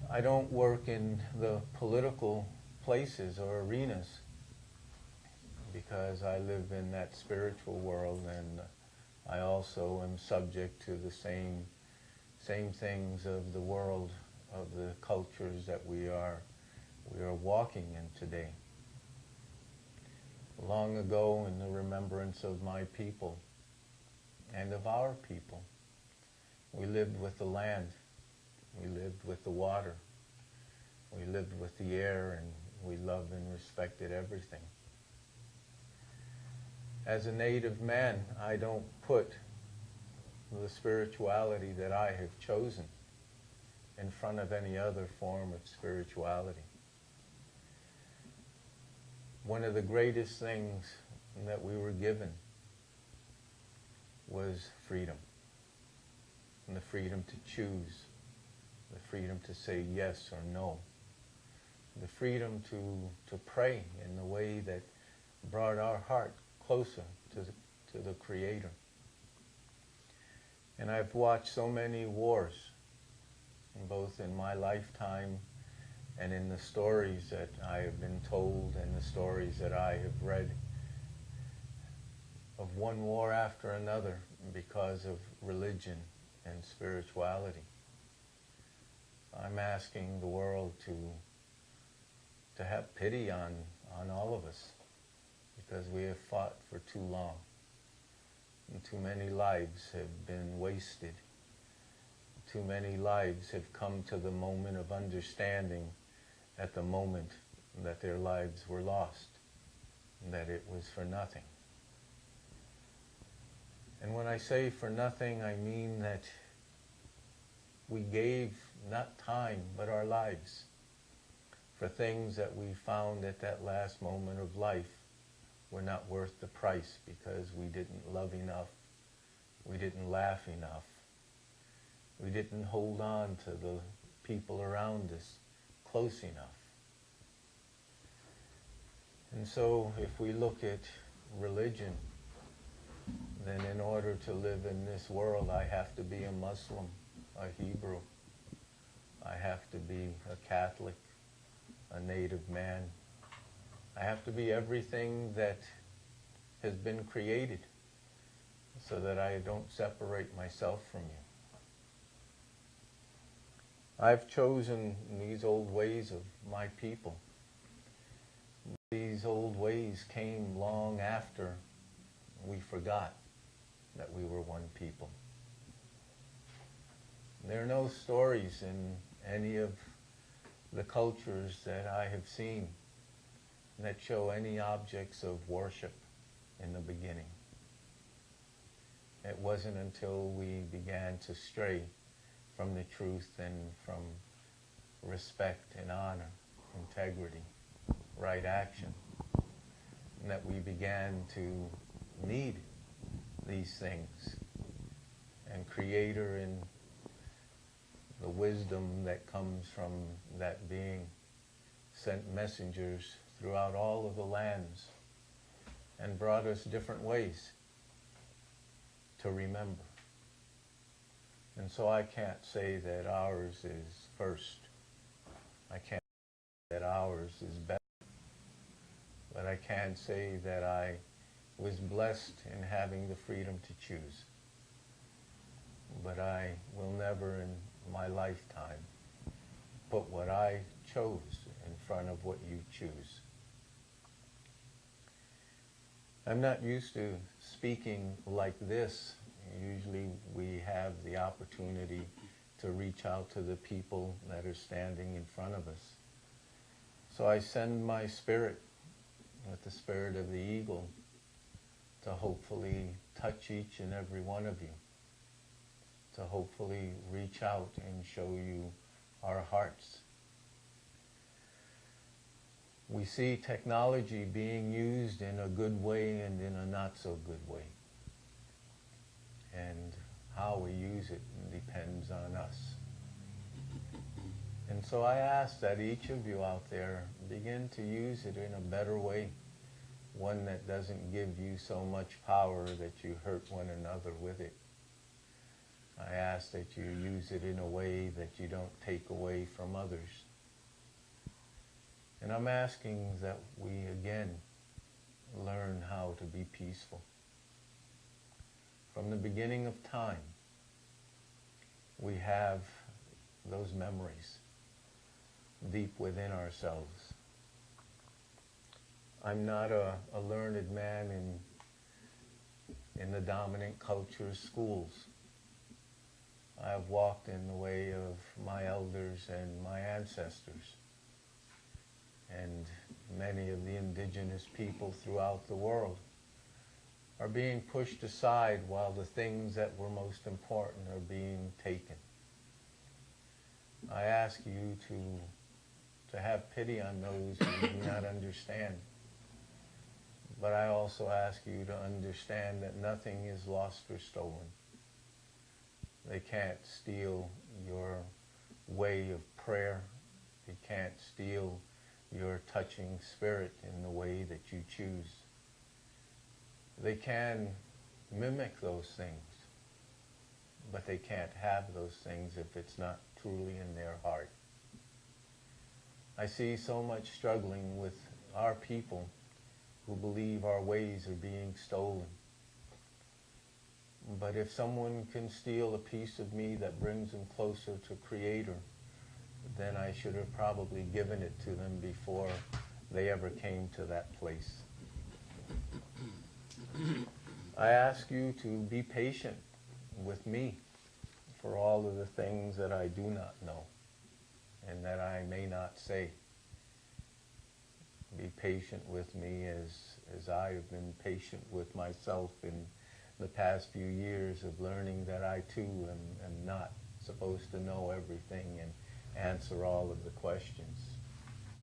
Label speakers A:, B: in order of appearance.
A: I don't work in the political places or arenas because I live in that spiritual world, and I also am subject to the same things of the world, of the cultures that we are walking in today. Long ago, in the remembrance of my people and of our people, we lived with the land, we lived with the water, we lived with the air, and we loved and respected everything. As a native man, I don't put the spirituality that I have chosen in front of any other form of spirituality. One of the greatest things that we were given was freedom. And the freedom to choose, the freedom to say yes or no, the freedom to pray in the way that brought our heart closer to the Creator. And I've watched so many wars, both in my lifetime and in the stories that I have been told and the stories that I have read, of one war after another because of religion and spirituality. I'm asking the world to have pity on all of us, because we have fought for too long, and too many lives have been wasted. Too many lives have come to the moment of understanding at the moment that their lives were lost, and that it was for nothing. And when I say for nothing, I mean that we gave not time, but our lives for things that we found at that last moment of life were not worth the price, because we didn't love enough, we didn't laugh enough, we didn't hold on to the people around us close enough. And so if we look at religion, then in order to live in this world, I have to be a Muslim, a Hebrew. I have to be a Catholic, a native man. I have to be everything that has been created, so that I don't separate myself from you. I've chosen these old ways of my people. These old ways came long after we forgot that we were one people. There are no stories in any of the cultures that I have seen that show any objects of worship in the beginning. It wasn't until we began to stray from the truth and from respect and honor, integrity, right action, that we began to need these things. And Creator, in the wisdom that comes from that being, sent messengers throughout all of the lands and brought us different ways to remember. And so I can't say that ours is first. I can't say that ours is better. But I can say that I was blessed in having the freedom to choose. But I will never in my lifetime put what I chose in front of what you choose. I'm not used to speaking like this. Usually we have the opportunity to reach out to the people that are standing in front of us. So I send my spirit with the spirit of the eagle to hopefully touch each and every one of you, to hopefully reach out and show you our hearts. We see technology being used in a good way and in a not so good way. And how we use it depends on us. And so I ask that each of you out there begin to use it in a better way, one that doesn't give you so much power that you hurt one another with it. I ask that you use it in a way that you don't take away from others. And I'm asking that we again learn how to be peaceful. From the beginning of time, we have those memories deep within ourselves. I'm not a learned man in the dominant culture schools. I have walked in the way of my elders and my ancestors, and many of the indigenous people throughout the world are being pushed aside while the things that were most important are being taken. I ask you to have pity on those who do not understand. But I also ask you to understand that nothing is lost or stolen. They can't steal your way of prayer. They can't steal your touching spirit in the way that you choose. They can mimic those things, but they can't have those things if it's not truly in their heart. I see so much struggling with our people who believe our ways are being stolen. But if someone can steal a piece of me that brings them closer to Creator, then I should have probably given it to them before they ever came to that place. I ask you to be patient with me for all of the things that I do not know and that I may not say. Be patient with me as I have been patient with myself in the past few years of learning that I too am not supposed to know everything and answer all of the questions.